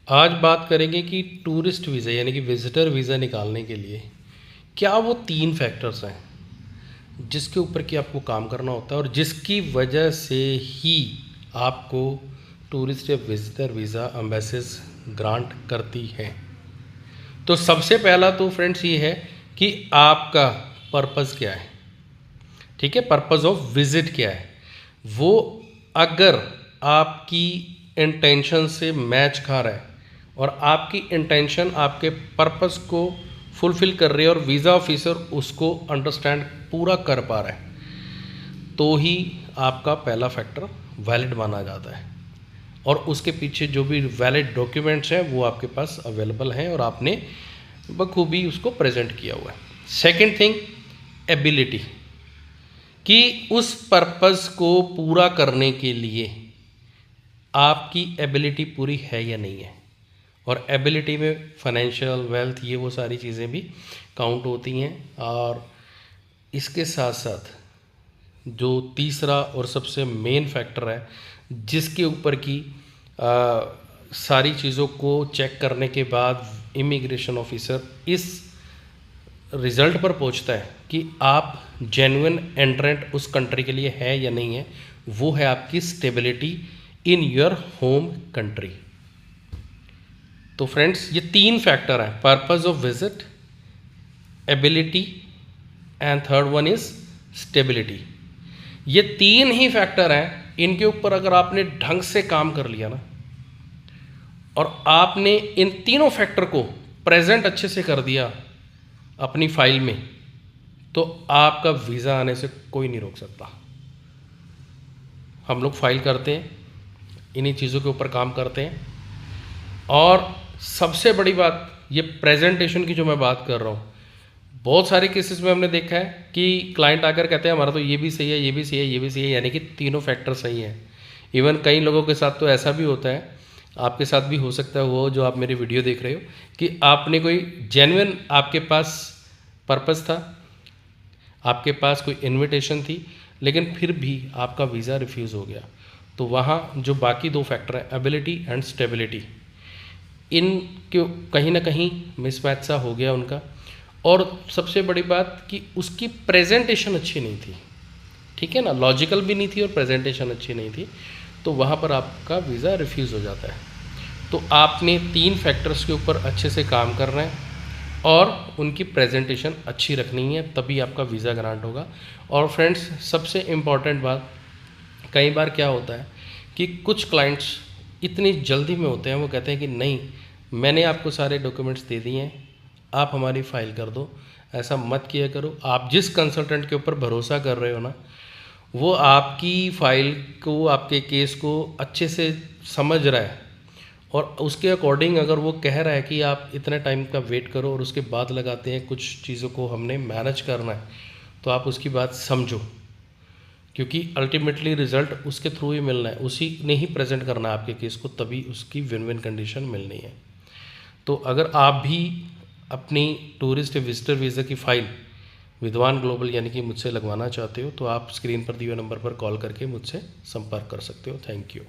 आज बात करेंगे कि टूरिस्ट वीज़ा यानी कि विज़िटर वीज़ा निकालने के लिए क्या वो 3 फैक्टर्स हैं जिसके ऊपर कि आपको काम करना होता है और जिसकी वजह से ही आपको टूरिस्ट या विज़िटर वीज़ा एम्बेसीज ग्रांट करती हैं। तो सबसे पहला तो फ्रेंड्स ये है कि आपका पर्पज़ क्या है, ठीक है, पर्पज़ ऑफ विज़िट क्या है। वो अगर आपकी इंटेंशन से मैच खा रहा है और आपकी इंटेंशन आपके पर्पस को फुलफ़िल कर रही है और वीज़ा ऑफिसर उसको अंडरस्टैंड पूरा कर पा रहा है, तो ही आपका पहला फैक्टर वैलिड माना जाता है और उसके पीछे जो भी वैलिड डॉक्यूमेंट्स हैं वो आपके पास अवेलेबल हैं और आपने बखूबी उसको प्रेजेंट किया हुआ है। सेकंड थिंग, एबिलिटी, कि उस पर्पस को पूरा करने के लिए आपकी एबिलिटी पूरी है या नहीं है। और एबिलिटी में फाइनेंशियल, वेल्थ, ये वो सारी चीज़ें भी काउंट होती हैं। और इसके साथ साथ जो तीसरा और सबसे मेन फैक्टर है जिसके ऊपर की सारी चीज़ों को चेक करने के बाद इमिग्रेशन ऑफिसर इस रिज़ल्ट पर पहुंचता है कि आप जेन्युइन एंट्रेंट उस कंट्री के लिए है या नहीं है, वो है आपकी stability in your home country. तो फ्रेंड्स ये 3 फैक्टर हैं, purpose of visit, ability and third one is stability. ये 3 ही फैक्टर हैं, इनके ऊपर अगर आपने ढंग से काम कर लिया ना और आपने इन तीनों फैक्टर को प्रेजेंट अच्छे से कर दिया अपनी फाइल में, तो आपका वीज़ा आने से कोई नहीं रोक सकता। हम लोग फाइल करते हैं, इन्हीं चीज़ों के ऊपर काम करते हैं। और सबसे बड़ी बात ये प्रेजेंटेशन की जो मैं बात कर रहा हूँ, बहुत सारे केसेस में हमने देखा है कि क्लाइंट आकर कहते हैं हमारा तो ये भी सही है, ये भी सही है, ये भी सही है, यानी कि तीनों फैक्टर सही हैं। इवन कई लोगों के साथ तो ऐसा भी होता है, आपके साथ भी हो सकता है वो जो आप मेरी वीडियो देख रहे हो, कि आपने कोई जेन्युइन आपके पास पर्पस था, आपके पास कोई इन्विटेशन थी, लेकिन फिर भी आपका वीज़ा रिफ्यूज़ हो गया। तो वहाँ जो बाकी 2 फैक्टर हैं, एबिलिटी एंड स्टेबिलिटी, इनके कहीं ना कहीं मिसमैच सा हो गया उनका। और सबसे बड़ी बात कि उसकी प्रेजेंटेशन अच्छी नहीं थी, ठीक है ना, लॉजिकल भी नहीं थी और प्रेजेंटेशन अच्छी नहीं थी, तो वहाँ पर आपका वीज़ा रिफ्यूज़ हो जाता है। तो आपने 3 फैक्टर्स के ऊपर अच्छे से काम करना है और उनकी प्रेजेंटेशन अच्छी रखनी है, तभी आपका वीज़ा ग्रांट होगा। और फ्रेंड्स सबसे इम्पॉर्टेंट बात, कई बार क्या होता है कि कुछ क्लाइंट्स इतनी जल्दी में होते हैं, वो कहते हैं कि नहीं मैंने आपको सारे डॉक्यूमेंट्स दे दिए हैं, आप हमारी फ़ाइल कर दो। ऐसा मत किया करो। आप जिस कंसल्टेंट के ऊपर भरोसा कर रहे हो ना, वो आपकी फ़ाइल को, आपके केस को अच्छे से समझ रहा है और उसके अकॉर्डिंग अगर वो कह रहा है कि आप इतने टाइम का वेट करो और उसके बाद लगाते हैं कुछ चीज़ों को हमने मैनेज करना है, तो आप उसकी बात समझो, क्योंकि अल्टीमेटली रिज़ल्ट उसके थ्रू ही मिलना है, उसी ने ही प्रेजेंट करना है आपके केस को, तभी उसकी विन विन कंडीशन मिलनी है। तो अगर आप भी अपनी टूरिस्ट विजिटर वीज़ा की फ़ाइल विद्वान ग्लोबल यानी कि मुझसे लगवाना चाहते हो, तो आप स्क्रीन पर दिए हुए नंबर पर कॉल करके मुझसे संपर्क कर सकते हो। Thank you.